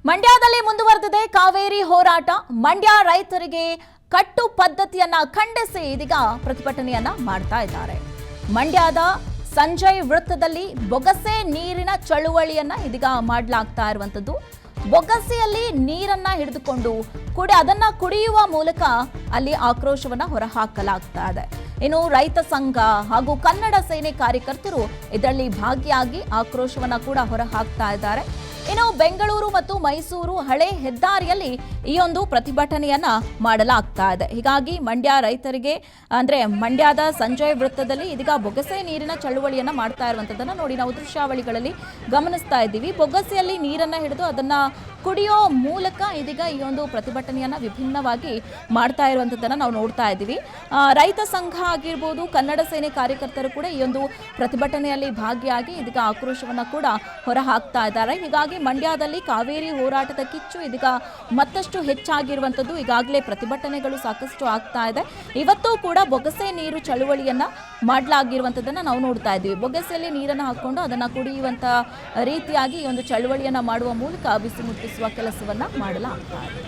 ಮಂಡ್ಯದಲ್ಲಿ ಮುಂದುವರೆದಿದೆ ಕಾವೇರಿ ಹೋರಾಟ. ಮಂಡ್ಯ ರೈತರಿಗೆ ಕಟ್ಟು ಪದ್ಧತಿಯನ್ನ ಖಂಡಿಸಿ ಇದೀಗ ಪ್ರತಿಭಟನೆಯನ್ನ ಮಾಡ್ತಾ ಇದ್ದಾರೆ. ಮಂಡ್ಯದ ಸಂಜಯ್ ವೃತ್ತದಲ್ಲಿ ಬೊಗಸೆ ನೀರಿನ ಚಳುವಳಿಯನ್ನ ಇದೀಗ ಮಾಡಲಾಗ್ತಾ ಇರುವಂತದ್ದು. ಬೊಗಸೆಯಲ್ಲಿ ನೀರನ್ನ ಹಿಡಿದುಕೊಂಡು ಅದನ್ನ ಕುಡಿಯುವ ಮೂಲಕ ಅಲ್ಲಿ ಆಕ್ರೋಶವನ್ನ ಹೊರಹಾಕಲಾಗ್ತಾ ಇದೆ. ಇನ್ನು ರೈತ ಸಂಘ ಹಾಗೂ ಕನ್ನಡ ಸೇನೆ ಕಾರ್ಯಕರ್ತರು ಇದರಲ್ಲಿ ಭಾಗಿಯಾಗಿ ಆಕ್ರೋಶವನ್ನ ಕೂಡ ಹೊರಹಾಕ್ತಾ ಇದ್ದಾರೆ. ಇನ್ನು ಬೆಂಗಳೂರು ಮತ್ತು ಮೈಸೂರು ಹಳೆ ಹೆದ್ದಾರಿಯಲ್ಲಿ ಈ ಒಂದು ಪ್ರತಿಭಟನೆಯನ್ನ ಮಾಡಲಾಗ್ತಾ ಇದೆ. ಹೀಗಾಗಿ ಮಂಡ್ಯ ರೈತರಿಗೆ ಅಂದ್ರೆ ಮಂಡ್ಯದ ಸಂಜಯ್ ವೃತ್ತದಲ್ಲಿ ಇದೀಗ ಬೊಗಸೆ ನೀರಿನ ಚಳುವಳಿಯನ್ನ ಮಾಡ್ತಾ ಇರುವಂತದನ್ನ ನೋಡಿ ನಾವು ದೃಶ್ಯಾವಳಿಗಳಲ್ಲಿ ಗಮನಿಸ್ತಾ ಇದ್ದೀವಿ. ಬೊಗಸೆಯಲ್ಲಿ ನೀರನ್ನ ಹಿಡಿದು ಅದನ್ನ ಕುಡಿಯೋ ಮೂಲಕ ಇದೀಗ ಈ ಒಂದು ಪ್ರತಿಭಟನೆಯನ್ನ ವಿಭಿನ್ನವಾಗಿ ಮಾಡ್ತಾ ಇರುವಂತದನ್ನ ನಾವು ನೋಡ್ತಾ ಇದ್ದೀವಿ. ರೈತ ಸಂಘ ಆಗಿರ್ಬೋದು, ಕನ್ನಡ ಸೇನೆ ಕಾರ್ಯಕರ್ತರು ಕೂಡ ಈ ಒಂದು ಪ್ರತಿಭಟನೆಯಲ್ಲಿ ಭಾಗಿಯಾಗಿ ಇದೀಗ ಆಕ್ರೋಶವನ್ನ ಕೂಡ ಹೊರಹಾಕ್ತಾ ಇದ್ದಾರೆ. ಹೀಗಾಗಿ ಮಂಡ್ಯದಲ್ಲಿ ಕಾವೇರಿ ಹೋರಾಟದ ಕಿಚ್ಚು ಇದೀಗ ಮತ್ತಷ್ಟು ಹೆಚ್ಚಾಗಿರುವಂತದ್ದು. ಈಗಾಗಲೇ ಪ್ರತಿಭಟನೆಗಳು ಸಾಕಷ್ಟು ಆಗ್ತಾ ಇದೆ. ಇವತ್ತು ಕೂಡ ಬೊಗಸೆ ನೀರು ಚಳುವಳಿಯನ್ನ ಮಾಡಲಾಗಿರುವಂತದನ್ನ ನಾವು ನೋಡ್ತಾ ಇದ್ದೀವಿ. ಬೊಗಸೆಯಲ್ಲಿ ನೀರನ್ನು ಹಾಕೊಂಡು ಅದನ್ನ ಕುಡಿಯುವಂತ ರೀತಿಯಾಗಿ ಈ ಒಂದು ಚಳುವಳಿಯನ್ನ ಮಾಡುವ ಮೂಲಕ ಬಿಸಿ ಮುಟ್ಟಿಸುವ ಕೆಲಸವನ್ನ ಮಾಡಲಾಗ್ತಾ ಇದೆ.